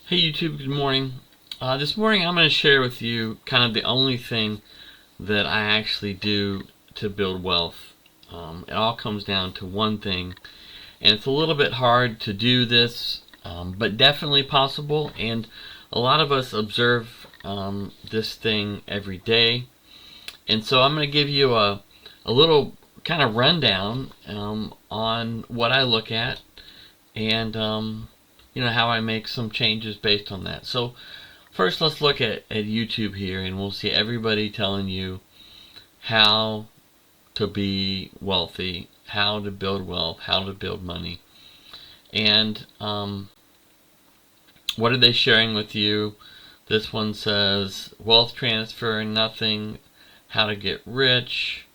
Hey YouTube, good morning. This morning I'm going to share with you kind of the only thing that I actually do to build wealth. It all comes down to one thing, and it's a little bit hard to do this, but definitely possible. And a lot of us observe this thing every day, and so I'm going to give you a little kind of rundown on what I look at and how I make some changes based on that. So first, let's look at YouTube here, and we'll see everybody telling you how to be wealthy, how to build wealth, how to build money. And what are they sharing with you? This one says wealth transfer, nothing, how to get rich,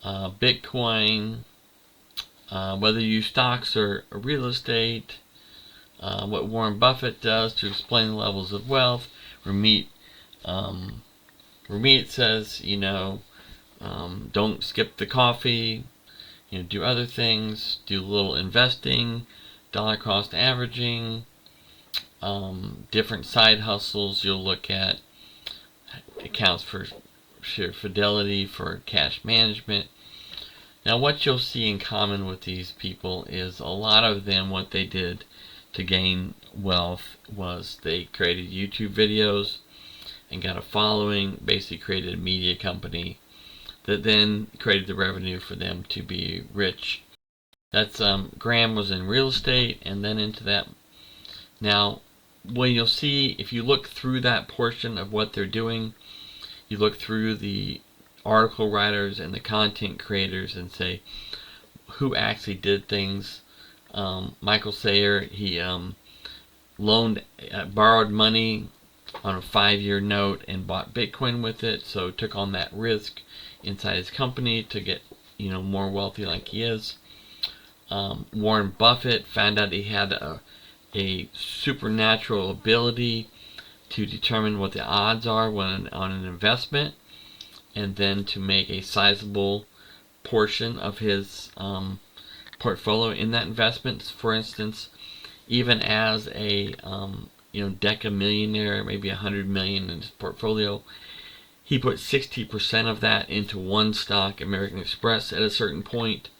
Bitcoin, whether you use stocks or real estate, what Warren Buffett does to explain the levels of wealth. Ramit says, don't skip the coffee, do other things, do a little investing, dollar cost averaging, different side hustles you'll look at, accounts for share fidelity, for cash management. Now what you'll see in common with these people is a lot of them, what they did to gain wealth was they created YouTube videos and got a following, basically created a media company that then created the revenue for them to be rich. That's Graham was in real estate and then into that. Now when you'll see, if you look through that portion of what they're doing, you look through the article writers and the content creators and say who actually did things. Michael Sayer, he borrowed money on a 5-year note and bought Bitcoin with it, so took on that risk inside his company to get more wealthy like he is. Warren Buffett found out he had a supernatural ability to determine what the odds are on an investment, and then to make a sizable portion of his portfolio in that investment. For instance, even as a deca millionaire, maybe 100 million in his portfolio, he put 60% of that into one stock, American Express, at a certain point.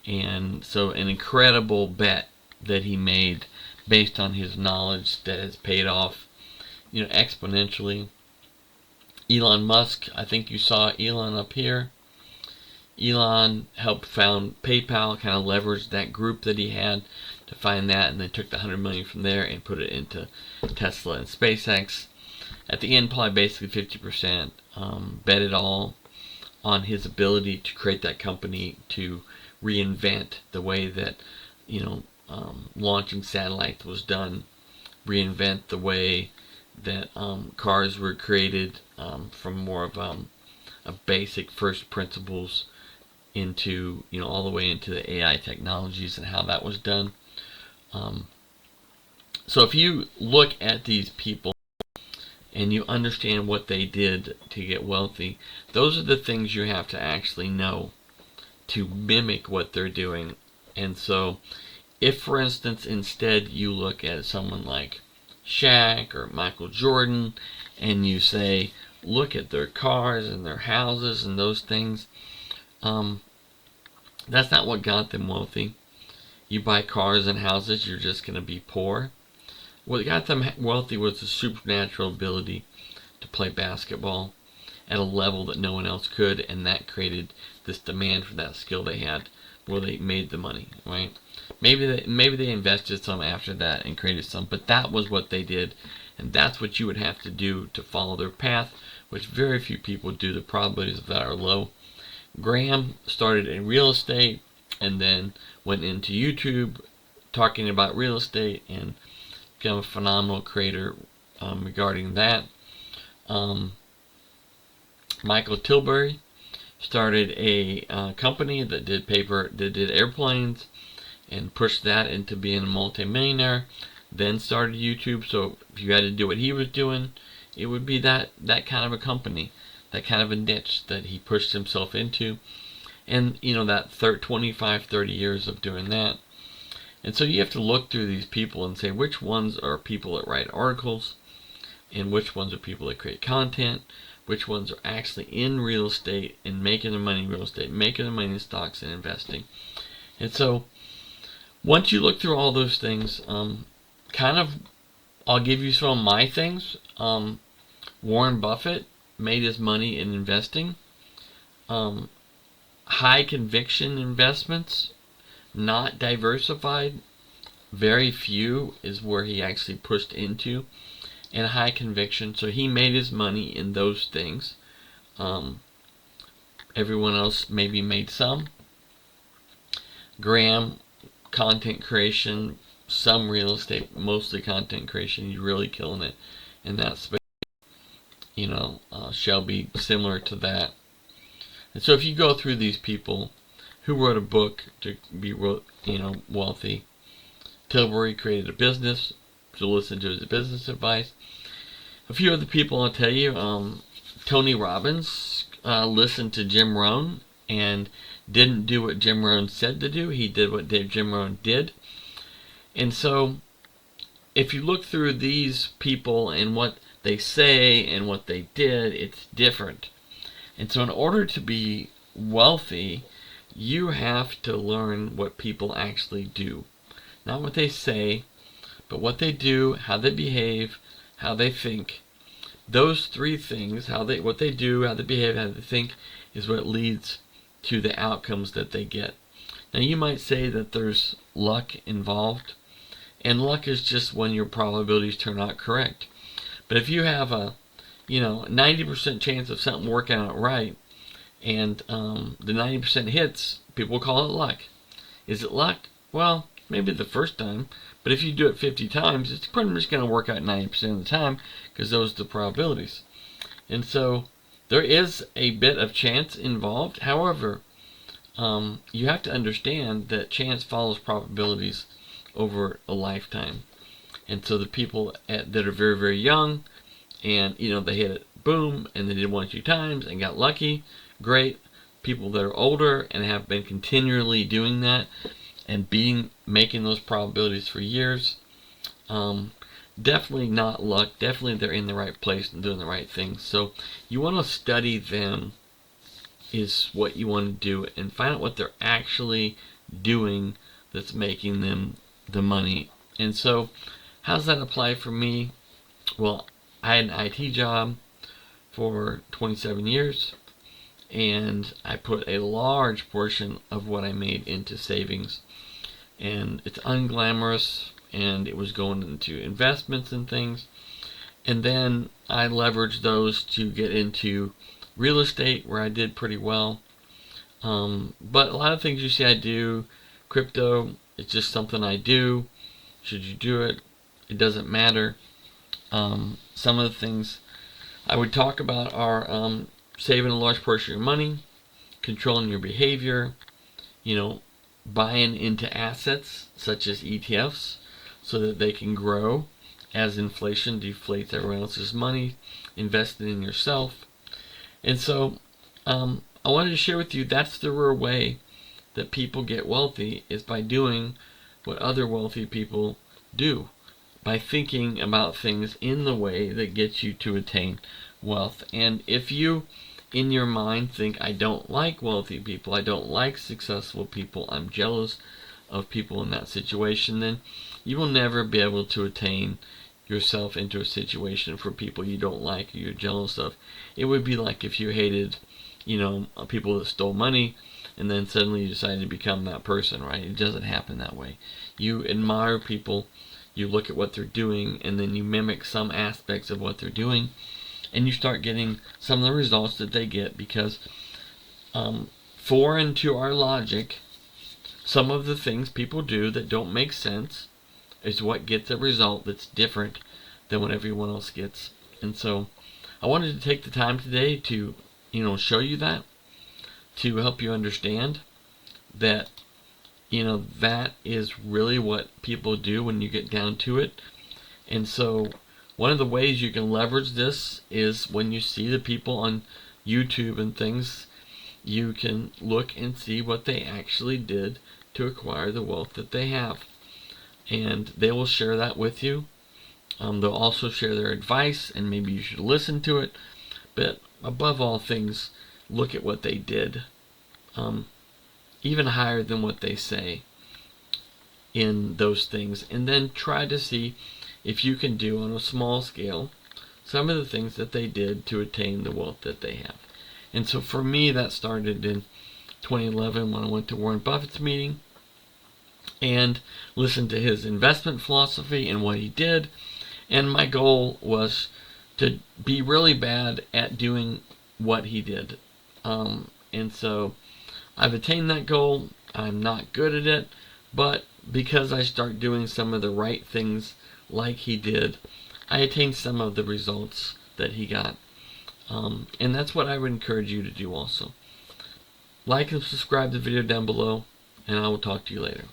And so an incredible bet that he made based on his knowledge that has paid off exponentially. Elon Musk, I think you saw Elon up here. Elon helped found PayPal, kind of leveraged that group that he had to find that, and then took the 100 million from there and put it into Tesla and SpaceX. At the end, probably basically 50% bet it all on his ability to create that company, to reinvent the way that launching satellites was done, reinvent the way that cars were created from more of a basic first principles into all the way into the AI technologies and how that was done. So if you look at these people and you understand what they did to get wealthy, those are the things you have to actually know to mimic what they're doing. And so if, for instance, instead you look at someone like Shaq or Michael Jordan and you say, look at their cars and their houses and those things, that's not what got them wealthy. You buy cars and houses, you're just going to be poor. What got them wealthy was the supernatural ability to play basketball at a level that no one else could, and that created this demand for that skill they had, where they made the money, right? Maybe they invested some after that and created some, but that was what they did, and that's what you would have to do to follow their path, which very few people do. The probabilities of that are low. Graham started in real estate and then went into YouTube talking about real estate and became a phenomenal creator regarding that. Michael Tilbury started a company that did airplanes and pushed that into being a multimillionaire, then started YouTube. So if you had to do what he was doing, it would be that kind of a company, that kind of a niche that he pushed himself into. And that 25, 30 years of doing that. And so you have to look through these people and say which ones are people that write articles, and which ones are people that create content, which ones are actually in real estate and making their money in real estate, making their money in stocks and investing. And so once you look through all those things, I'll give you some of my things. Warren Buffett made his money in investing. High conviction investments, not diversified. Very few is where he actually pushed into, and high conviction. So he made his money in those things. Everyone else maybe made some. Graham, content creation, some real estate, mostly content creation. He's really killing it in that space. Shelby, similar to that. And so if you go through these people who wrote a book to be, wealthy, Tilbury created a business to listen to his business advice. A few other people I'll tell you, Tony Robbins listened to Jim Rohn and didn't do what Jim Rohn said to do. He did what Jim Rohn did. And so if you look through these people and what they say and what they did, it's different. And so in order to be wealthy, you have to learn what people actually do. Not what they say, but what they do, how they behave, how they think. Those three things, what they do, how they behave, how they think, is what leads to the outcomes that they get. Now you might say that there's luck involved, and luck is just when your probabilities turn out correct. But if you have a 90% chance of something working out right, and the 90% hits, people call it luck. Is it luck? Well, maybe the first time, but if you do it 50 times, it's pretty much going to work out 90% of the time, because those are the probabilities. And so there is a bit of chance involved. However, you have to understand that chance follows probabilities over a lifetime. And so the people that are very, very young, and they hit it, boom, and they did 1 or 2 times and got lucky, great. People that are older and have been continually doing that and making those probabilities for years, definitely not luck. Definitely they're in the right place and doing the right things. So you want to study them, is what you want to do, and find out what they're actually doing that's making them the money. And so how does that apply for me? Well, I had an IT job for 27 years, and I put a large portion of what I made into savings. And it's unglamorous, and it was going into investments and things. And then I leveraged those to get into real estate, where I did pretty well. But a lot of things you see I do, crypto, it's just something I do. Should you do it? It doesn't matter. Some of the things I would talk about are saving a large portion of your money, controlling your behavior, buying into assets such as ETFs so that they can grow as inflation deflates everyone else's money, investing in yourself. And so I wanted to share with you that's the real way that people get wealthy, is by doing what other wealthy people do, by thinking about things in the way that gets you to attain wealth. And if you in your mind think, I don't like wealthy people, I don't like successful people, I'm jealous of people in that situation, then you will never be able to attain yourself into a situation for people you don't like or you're jealous of. It would be like if you hated, people that stole money, and then suddenly you decided to become that person, right? It doesn't happen that way. You admire people, you look at what they're doing, and then you mimic some aspects of what they're doing, and you start getting some of the results that they get, because foreign to our logic, some of the things people do that don't make sense is what gets a result that's different than what everyone else gets. And so I wanted to take the time today to show you that, to help you understand that that is really what people do when you get down to it. And so one of the ways you can leverage this is when you see the people on YouTube and things, you can look and see what they actually did to acquire the wealth that they have. and they will share that with you. They'll also share their advice, and maybe you should listen to it. But above all things, look at what they did, even higher than what they say in those things, and then try to see if you can do on a small scale some of the things that they did to attain the wealth that they have. And so for me, that started in 2011 when I went to Warren Buffett's meeting and listened to his investment philosophy and what he did. And my goal was to be really bad at doing what he did. And so I've attained that goal. I'm not good at it, but because I start doing some of the right things like he did, I attained some of the results that he got. And that's what I would encourage you to do also. Like and subscribe to the video down below, and I will talk to you later.